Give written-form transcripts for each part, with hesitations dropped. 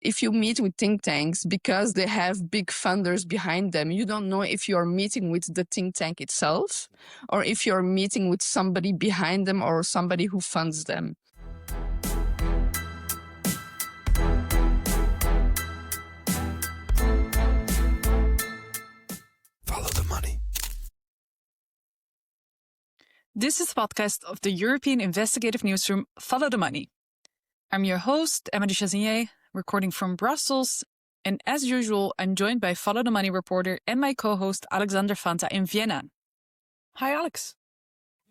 if you meet with think tanks, because they have big funders behind them, you don't know if you're meeting with the think tank itself or if you're meeting with somebody behind them or somebody who funds them. Follow the money. This is the podcast of the European investigative newsroom Follow the Money. I'm your host, 𝗀𝗻𝗁𝗁𝗁𝗁𝗁𝗁𝗁, recording from Brussels. And as usual, I'm joined by Follow the Money reporter and my co-host Alexander Fanta in Vienna. Hi, Alex.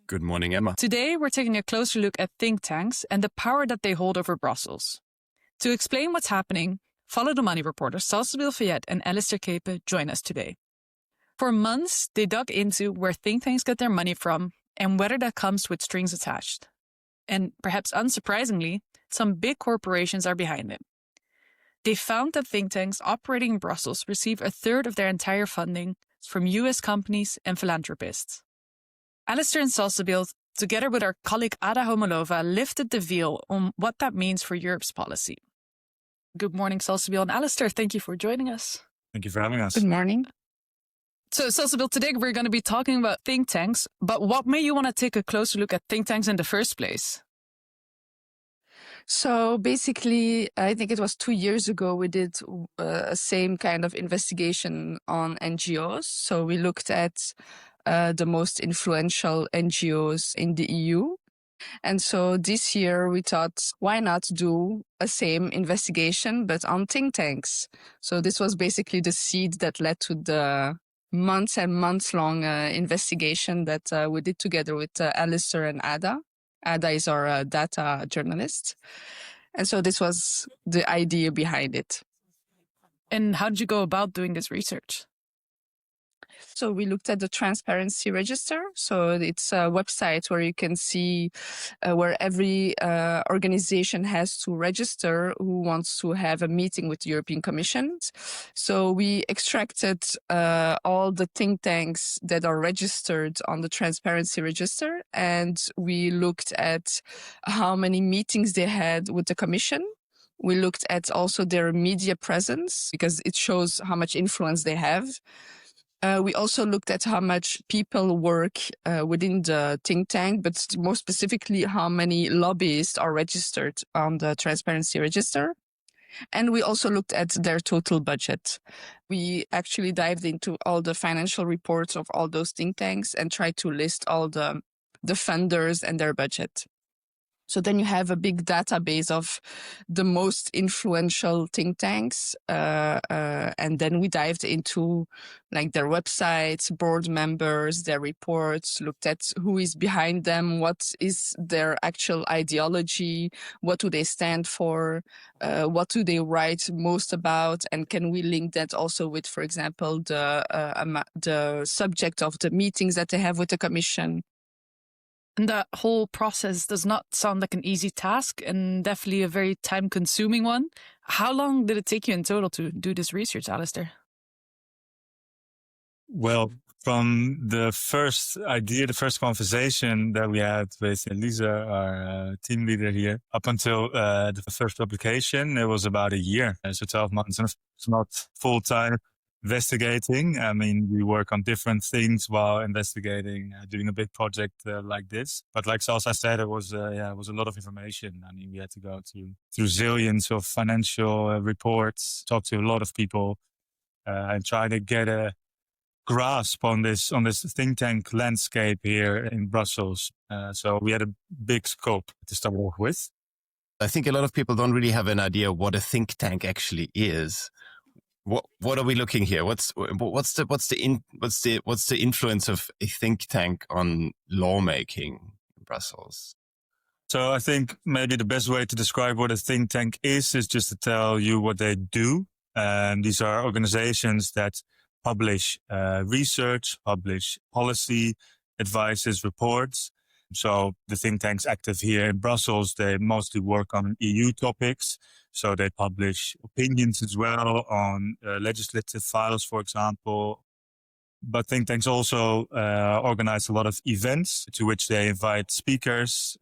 Good morning, Emma. Today, we're taking a closer look at think tanks and the power that they hold over Brussels. To explain what's happening, Follow the Money reporters Salsabil Fayed and Alistair Keepe join us today. For months, they dug into where think tanks get their money from and whether that comes with strings attached. And perhaps unsurprisingly, some big corporations are behind it. They found that think tanks operating in Brussels receive a third of their entire funding from US companies and philanthropists. Alistair and Salsabil, together with our colleague Ada Homolova, lifted the veil on what that means for Europe's policy. Good morning, Salsabil and Alistair. Thank you for joining us. Thank you for having us. Good morning. So, Salsabil, today we're going to be talking about think tanks, but what made you want to take a closer look at think tanks in the first place? So basically, I think it was 2 years ago, we did a same kind of investigation on NGOs. So we looked at the most influential NGOs in the EU. And so this year we thought, why not do a same investigation, but on think tanks? So this was basically the seed that led to the months and months long investigation that we did together with Alistair and Ada. Ada is our data journalist. And so this was the idea behind it. And how did you go about doing this research? So we looked at the Transparency Register. So it's a website where you can see where every organization has to register who wants to have a meeting with the European Commission. So we extracted all the think tanks that are registered on the Transparency Register, and we looked at how many meetings they had with the Commission. We looked at also their media presence because it shows how much influence they have. We also looked at how much people work within the think tank, but more specifically, how many lobbyists are registered on the Transparency Register. And we also looked at their total budget. We actually dived into all the financial reports of all those think tanks and tried to list all the funders and their budget. So then you have a big database of the most influential think tanks. And then we dived into like their websites, board members, their reports, looked at who is behind them, what is their actual ideology, what do they stand for, what do they write most about, and can we link that also with, for example, the subject of the meetings that they have with the Commission. And that whole process does not sound like an easy task and definitely a very time-consuming one. How long did it take you in total to do this research, Alistair? Well, from the first idea, the first conversation that we had with Elisa, our team leader here, up until the first publication, it was about a year. So 12 months. And it's not full-time investigating. I mean, we work on different things while investigating, doing a big project like this. But like Salsa said, it was a lot of information. I mean, we had to go through zillions of financial reports, talk to a lot of people, and try to get a grasp on this think tank landscape here in Brussels. So we had a big scope to start off with. I think a lot of people don't really have an idea what a think tank actually is. What are we looking here? What's the influence of a think tank on lawmaking in Brussels? So I think maybe the best way to describe what a think tank is just to tell you what they do. These are organizations that publish research, publish policy advices, reports. So the think tanks active here in Brussels, they mostly work on EU topics. So they publish opinions as well on legislative files, for example. But think tanks also organize a lot of events to which they invite speakers,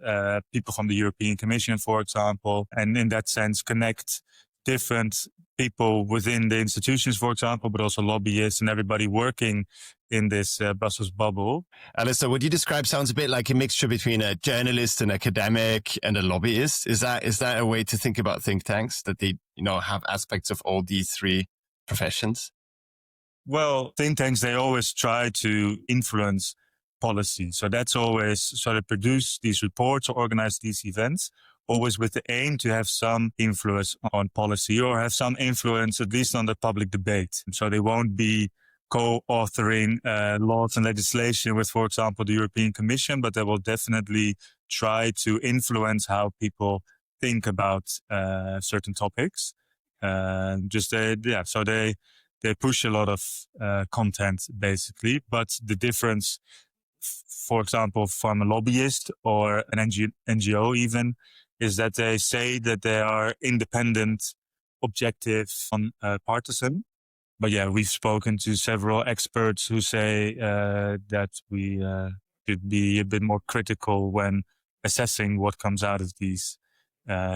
people from the European Commission, for example, and in that sense connect different people within the institutions, for example, but also lobbyists and everybody working in this Brussels bubble. Alistair, what you describe sounds a bit like a mixture between a journalist, an academic, and a lobbyist. Is that a way to think about think tanks, that they, have aspects of all these three professions? Well, think tanks, they always try to influence policy. So that's always, so they produce these reports or organize these events, always with the aim to have some influence on policy or have some influence at least on the public debate. So they won't be co-authoring laws and legislation with, for example, the European Commission, but they will definitely try to influence how people think about certain topics. So they push a lot of content, basically. But the difference, for example, from a lobbyist or an NGO even, is that they say that they are independent, objective, partisan. But yeah, we've spoken to several experts who say that we should be a bit more critical when assessing what comes out of these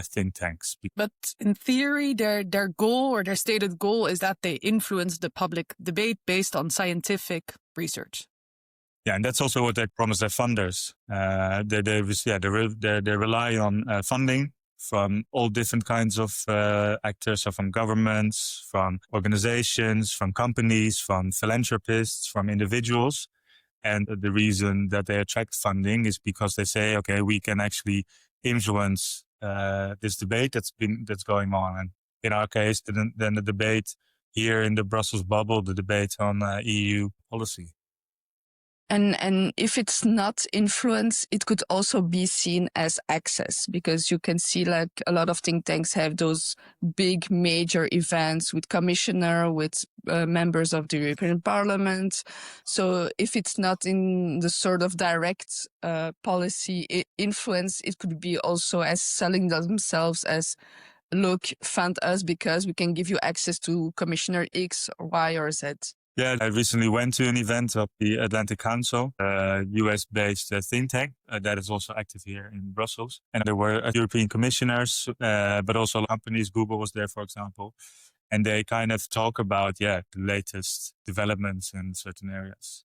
think tanks. But in theory, their goal or their stated goal is that they influence the public debate based on scientific research. Yeah, and that's also what they promise their funders. They rely on funding from all different kinds of actors, so from governments, from organizations, from companies, from philanthropists, from individuals. And the reason that they attract funding is because they say, okay, we can actually influence this debate that's going on. And in our case, then the debate here in the Brussels bubble, the debate on EU policy. And if it's not influence, it could also be seen as access, because you can see like a lot of think tanks have those big major events with commissioner, with members of the European Parliament. So if it's not in the sort of direct policy influence, it could be also as selling themselves as, look, fund us because we can give you access to Commissioner X or Y or Z. Yeah, I recently went to an event of the Atlantic Council, a US-based think tank that is also active here in Brussels. And there were European commissioners, but also companies. Google was there, for example. And they kind of talk about, the latest developments in certain areas.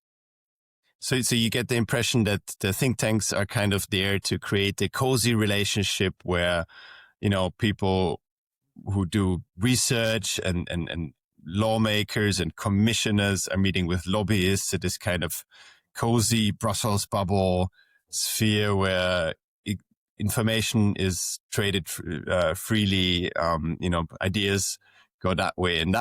So you get the impression that the think tanks are kind of there to create a cozy relationship where, people who do research and lawmakers and commissioners are meeting with lobbyists at this kind of cozy Brussels bubble sphere where information is traded freely. Ideas go that way. And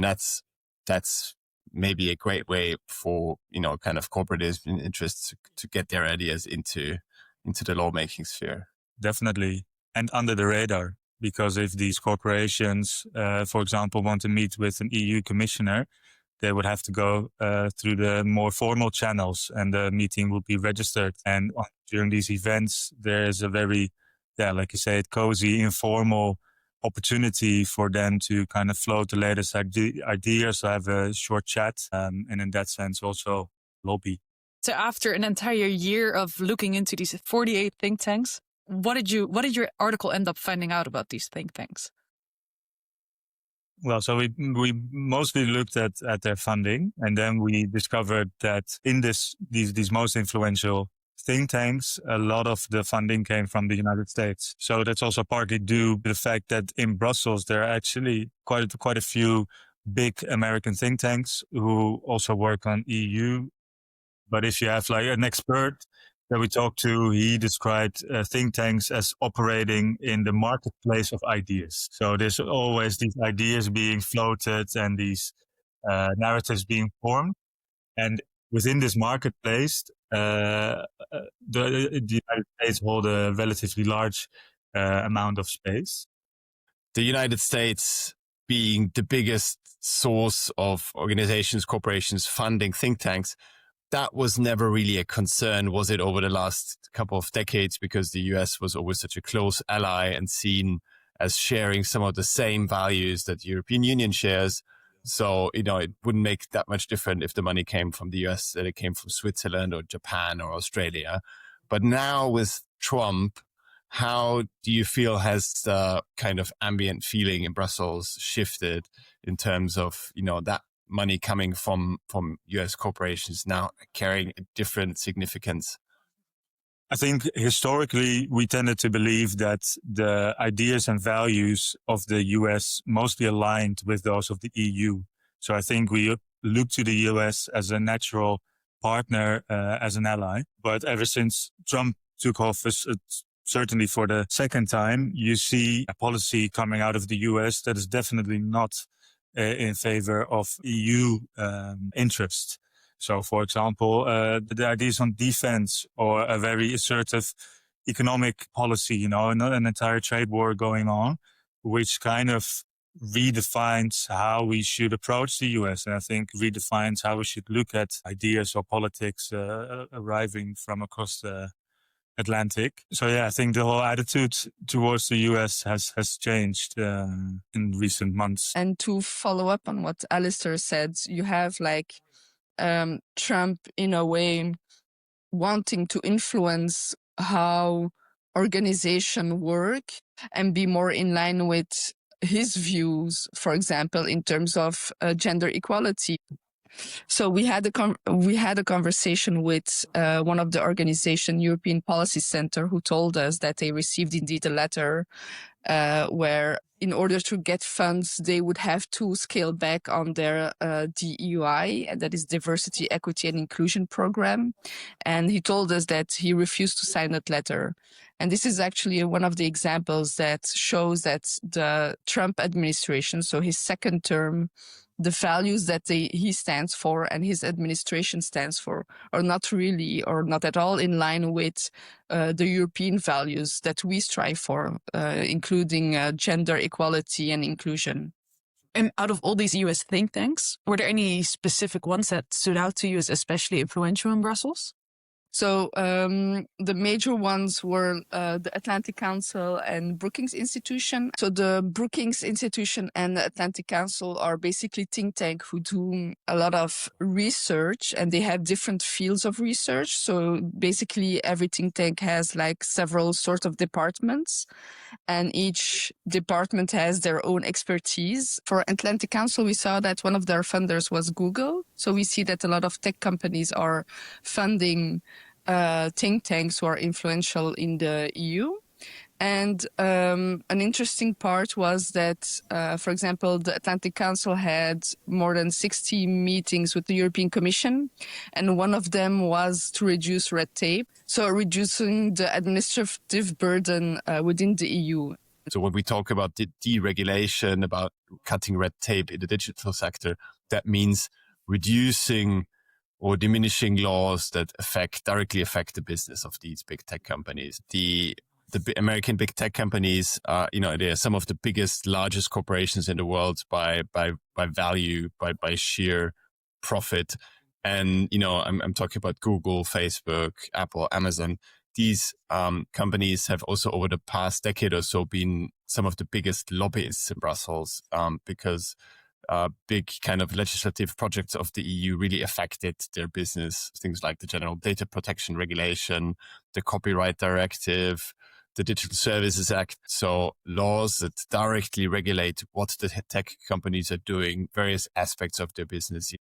that's maybe a great way for, kind of corporate interests to get their ideas into the lawmaking sphere. Definitely. And under the radar. Because if these corporations, for example, want to meet with an EU commissioner, they would have to go through the more formal channels and the meeting will be registered. And during these events, there is a very, like you said, cozy, informal opportunity for them to kind of float the latest ideas, have a short chat, and in that sense also lobby. So after an entire year of looking into these 48 think tanks, what did your article end up finding out about these think tanks? Well, so we mostly looked at their funding, and then we discovered that in these most influential think tanks, a lot of the funding came from the United States. So that's also partly due to the fact that in Brussels there are actually quite a few big American think tanks who also work on EU. But if you have like an expert that we talked to, he described think tanks as operating in the marketplace of ideas. So there's always these ideas being floated and these narratives being formed. And within this marketplace, the United States hold a relatively large amount of space. The United States being the biggest source of organizations, corporations funding think tanks, that was never really a concern, was it, over the last couple of decades, because the US was always such a close ally and seen as sharing some of the same values that the European Union shares. So, it wouldn't make that much difference if the money came from the US, that it came from Switzerland or Japan or Australia. But now with Trump How do you feel has the kind of ambient feeling in Brussels shifted in terms of, that money coming from US corporations now carrying a different significance? I think historically we tended to believe that the ideas and values of the US mostly aligned with those of the EU. So I think we look to the US as a natural partner, as an ally. But ever since Trump took office, certainly for the second time, you see a policy coming out of the US that is definitely not in favor of EU interest. So, for example, the ideas on defense or a very assertive economic policy, not an entire trade war going on, which kind of redefines how we should approach the US. And I think redefines how we should look at ideas or politics arriving from across the Atlantic. So yeah, I think the whole attitude towards the US has changed in recent months. And to follow up on what Alistair said, you have Trump in a way wanting to influence how organizations work and be more in line with his views, for example, in terms of gender equality. So we had a conversation with one of the organization, European Policy Center, who told us that they received indeed a letter where in order to get funds, they would have to scale back on their DEI, and that is Diversity, Equity and Inclusion program. And he told us that he refused to sign that letter. And this is actually one of the examples that shows that the Trump administration, so his second term, the values that he stands for and his administration stands for are not really or not at all in line with the European values that we strive for, including gender equality and inclusion. And out of all these US think tanks, were there any specific ones that stood out to you as especially influential in Brussels? So the major ones were the Atlantic Council and Brookings Institution. So the Brookings Institution and the Atlantic Council are basically think tanks who do a lot of research, and they have different fields of research. So basically every think tank has several sorts of departments, and each department has their own expertise. For Atlantic Council, we saw that one of their funders was Google. So we see that a lot of tech companies are funding think tanks who are influential in the EU. And an interesting part was that, for example, the Atlantic Council had more than 60 meetings with the European Commission, and one of them was to reduce red tape, so reducing the administrative burden within the EU. So when we talk about deregulation, about cutting red tape in the digital sector, that means reducing or diminishing laws that directly affect the business of these big tech companies. The American big tech companies are, they are some of the biggest, largest corporations in the world by value, by sheer profit. And, I'm talking about Google, Facebook, Apple, Amazon. These companies have also over the past decade or so been some of the biggest lobbyists in Brussels because big kind of legislative projects of the EU really affected their business. Things like the General Data Protection Regulation, the Copyright Directive, the Digital Services Act. So laws that directly regulate what the tech companies are doing, various aspects of their business.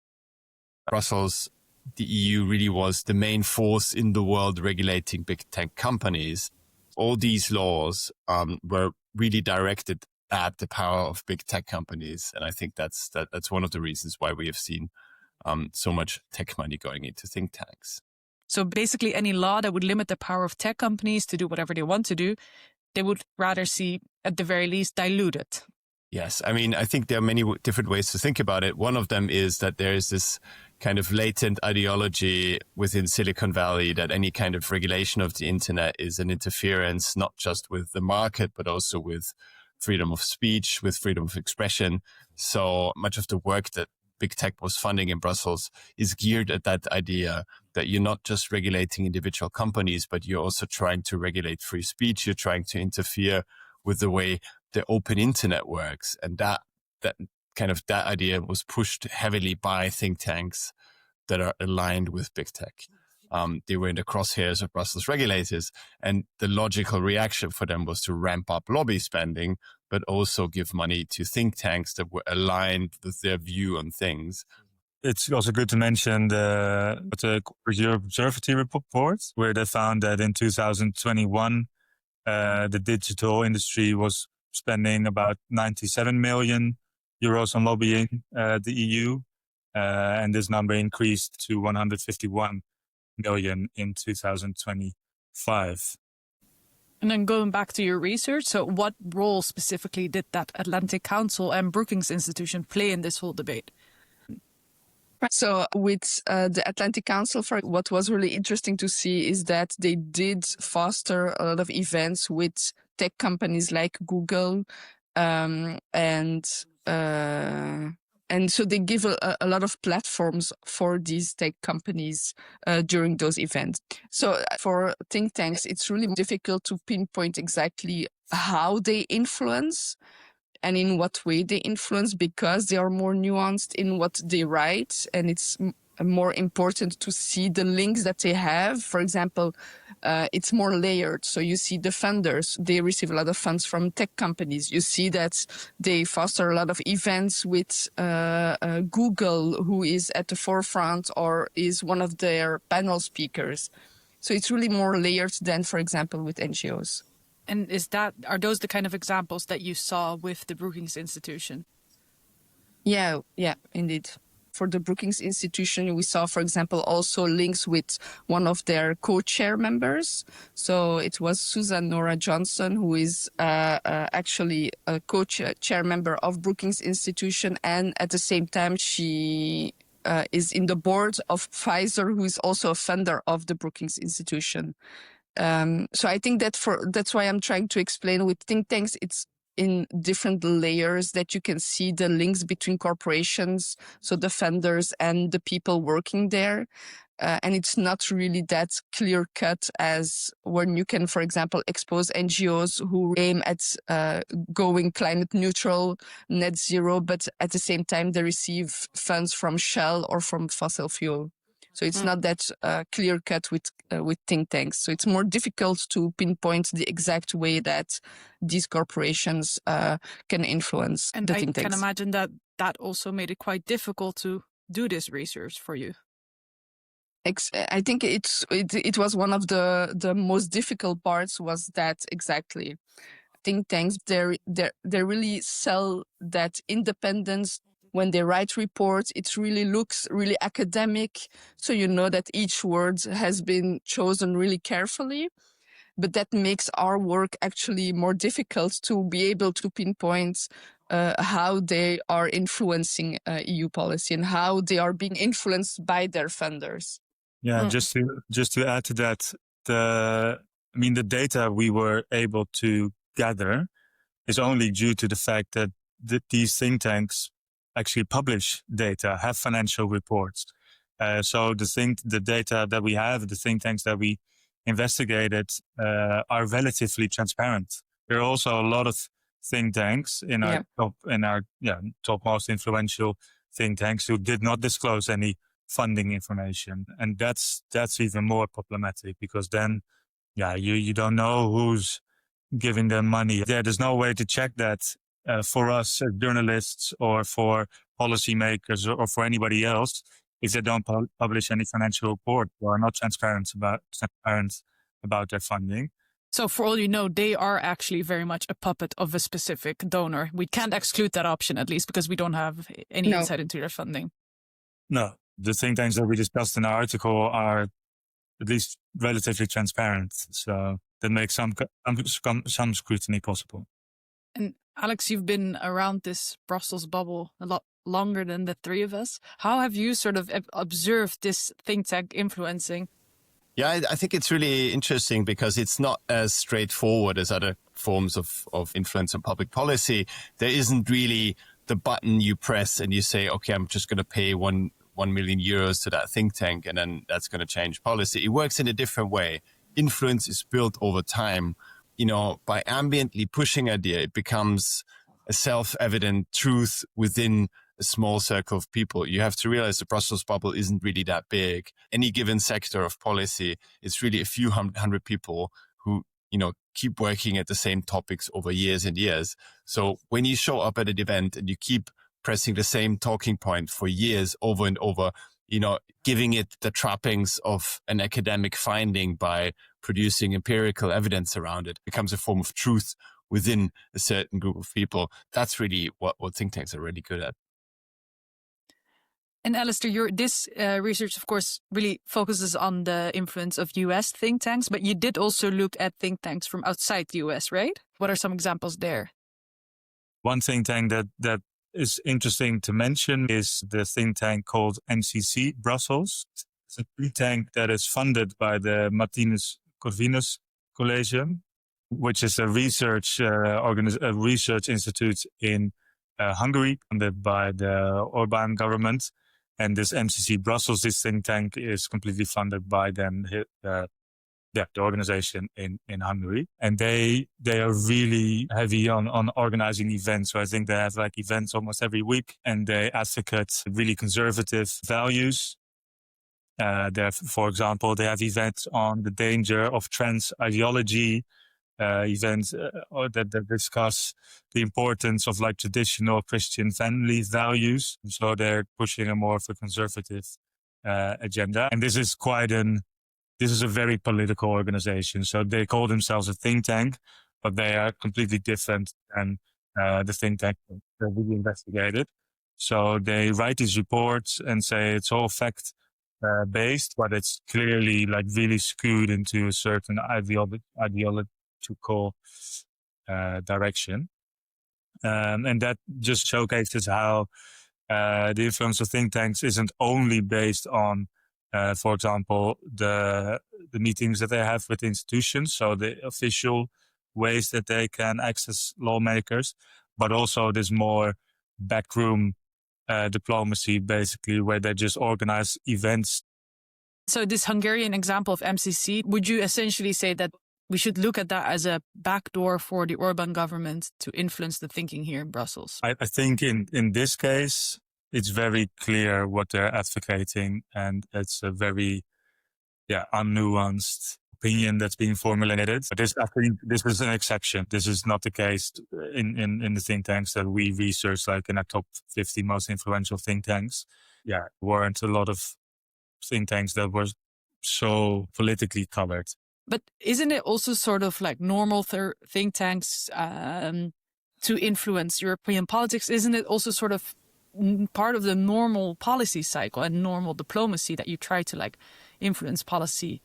Brussels, the EU really was the main force in the world regulating big tech companies. All these laws were really directed at the power of big tech companies. And I think that's one of the reasons why we have seen so much tech money going into think tanks. So basically any law that would limit the power of tech companies to do whatever they want to do, they would rather see at the very least diluted. Yes. I mean, I think there are many different ways to think about it. One of them is that there is this kind of latent ideology within Silicon Valley that any kind of regulation of the internet is an interference, not just with the market, but also with freedom of speech, with freedom of expression. So much of the work that big tech was funding in Brussels is geared at that idea that you're not just regulating individual companies, but you're also trying to regulate free speech. You're trying to interfere with the way the open internet works. And that idea was pushed heavily by think tanks that are aligned with big tech. they were in the crosshairs of Brussels regulators. And the logical reaction for them was to ramp up lobby spending, but also give money to think tanks that were aligned with their view on things. It's also good to mention the Europe Observatory report, where they found that in 2021, the digital industry was spending about 97 million euros on lobbying the EU. And this number increased to 151 million in 2025. And then going back to your research, so what role specifically did that Atlantic Council and Brookings Institution play in this whole debate? So with the Atlantic Council, what was really interesting to see is that they did foster a lot of events with tech companies like Google, and so they give a lot of platforms for these tech companies during those events. So for think tanks, it's really difficult to pinpoint exactly how they influence and in what way they influence, because they are more nuanced in what they write, and it's more important to see the links that they have. For example, it's more layered. So you see the funders, they receive a lot of funds from tech companies. You see that they foster a lot of events with Google, who is at the forefront or is one of their panel speakers. So it's really more layered than, for example, with NGOs. And are those the kind of examples that you saw with the Brookings Institution? Yeah, indeed. For the Brookings Institution, we saw, for example, also links with one of their co-chair members. So it was Susan Nora Johnson, who is actually a co-chair member of Brookings Institution. And at the same time, she is in the board of Pfizer, who is also a funder of the Brookings Institution. So I think that's why I'm trying to explain with think tanks, it's in different layers that you can see the links between corporations, so the funders and the people working there. And it's not really that clear cut as when you can, for example, expose NGOs who aim at going climate neutral, net zero, but at the same time they receive funds from Shell or from fossil fuel. So it's not that clear cut with think tanks. So it's more difficult to pinpoint the exact way that these corporations can influence the think tanks. And I can imagine that also made it quite difficult to do this research for you. I think it was one of the most difficult parts, was that exactly think tanks they really sell that independence. When they write reports, it really looks really academic. So you know that each word has been chosen really carefully. But that makes our work actually more difficult to be able to pinpoint how they are influencing EU policy and how they are being influenced by their funders. Yeah, just to add to that, the data we were able to gather is only due to the fact that these think tanks actually publish data, have financial reports. So the data that we have, the think tanks that we investigated are relatively transparent. There are also a lot of think tanks in our top most influential think tanks who did not disclose any funding information, and that's even more problematic, because then you don't know who's giving them money. There's no way to check that. For us as journalists or for policymakers or for anybody else, if they don't publish any financial report or are not transparent about their funding. So for all you know, they are actually very much a puppet of a specific donor. We can't exclude that option, at least, because we don't have any insight into their funding. No, the think tanks that we discussed in our article are at least relatively transparent. So that makes some scrutiny possible. And Alex, you've been around this Brussels bubble a lot longer than the three of us. How have you sort of observed this think tank influencing? Yeah, I think it's really interesting because it's not as straightforward as other forms of influence on public policy. There isn't really the button you press and you say, okay, I'm just going to pay 1 million euros to that think tank and then that's going to change policy. It works in a different way. Influence is built over time. By ambiently pushing idea, it becomes a self-evident truth within a small circle of people. You have to realize the Brussels bubble isn't really that big. Any given sector of policy, it's really a few hundred people who, keep working at the same topics over years and years. So when you show up at an event and you keep pressing the same talking point for years over and over, giving it the trappings of an academic finding by producing empirical evidence around it, becomes a form of truth within a certain group of people. That's really what think tanks are really good at. And Alistair, this research, of course, really focuses on the influence of US think tanks, but you did also look at think tanks from outside the US, right? What are some examples there? One think tank that is interesting to mention is the think tank called MCC Brussels. It's a think tank that is funded by the Martinus Corvinus College, which is a research institute in Hungary, funded by the Orbán government. And this MCC Brussels, this think tank, is completely funded by them, the organization in Hungary. And they are really heavy on organizing events. So I think they have events almost every week, and they advocate really conservative values. For example, they have events on the danger of trans ideology, events that discuss the importance of traditional Christian family values. So they're pushing a more of a conservative agenda. And this is a very political organization. So they call themselves a think tank, but they are completely different than the think tank that we investigated. So they write these reports and say it's all fact based, but it's clearly really skewed into a certain ideological direction. And that just showcases how the influence of think tanks isn't only based on, for example, the meetings that they have with institutions, so the official ways that they can access lawmakers, but also this more backroom diplomacy, basically, where they just organize events. So this Hungarian example of MCC, would you essentially say that we should look at that as a backdoor for the Orbán government to influence the thinking here in Brussels? I think in this case, it's very clear what they're advocating, and it's a very unnuanced opinion that's being formulated. But I think this is an exception. This is not the case in the think tanks that we research, in our top 50 most influential think tanks. Weren't a lot of think tanks that were so politically colored. But isn't it also sort of normal think tanks to influence European politics? Isn't it also sort of part of the normal policy cycle and normal diplomacy that you try to influence policy?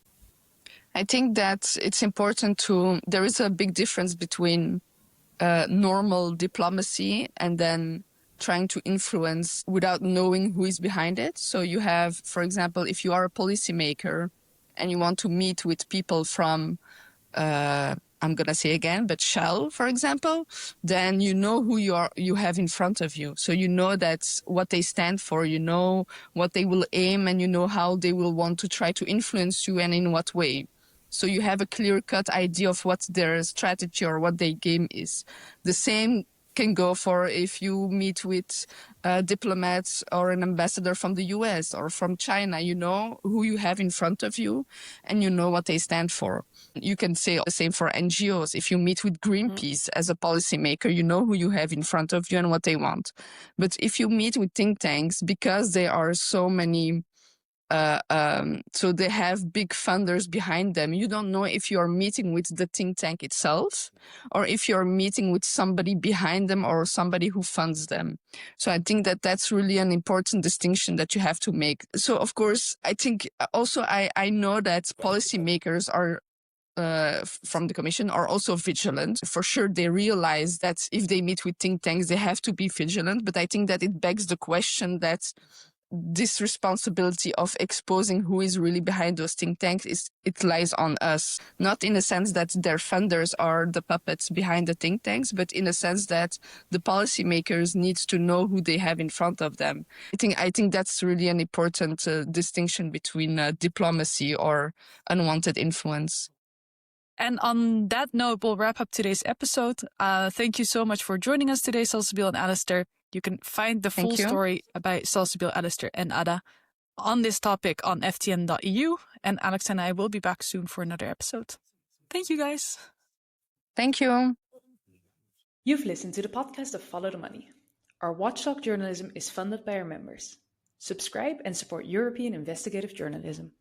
I think that it's important there is a big difference between normal diplomacy and then trying to influence without knowing who is behind it. So you have, for example, if you are a policymaker and you want to meet with people from, I'm going to say again, but Shell, for example, then you know who you have in front of you. So you know that's what they stand for, you know what they will aim, and you know how they will want to try to influence you and in what way. So you have a clear-cut idea of what their strategy or what their game is. The same can go for if you meet with diplomats or an ambassador from the US or from China. You know who you have in front of you and you know what they stand for. You can say the same for NGOs. If you meet with Greenpeace as a policymaker, you know who you have in front of you and what they want. But if you meet with think tanks, because there are so many so they have big funders behind them, you don't know if you're meeting with the think tank itself or if you're meeting with somebody behind them or somebody who funds them. So I think that that's really an important distinction that you have to make. So of course, I think also I know that policymakers are from the Commission are also vigilant. For sure, they realize that if they meet with think tanks, they have to be vigilant. But I think that it begs the question that this responsibility of exposing who is really behind those think tanks it lies on us, not in a sense that their funders are the puppets behind the think tanks, but in a sense that the policymakers needs to know who they have in front of them. I think that's really an important distinction between diplomacy or unwanted influence. And on that note, we'll wrap up today's episode. Thank you so much for joining us today, Salsabil and Alistair. You can find the full story about Salsabil, Alistair, and Ada on this topic on ftm.eu. And Alex and I will be back soon for another episode. Thank you, guys. Thank you. You've listened to the podcast of Follow the Money. Our watchdog journalism is funded by our members. Subscribe and support European investigative journalism.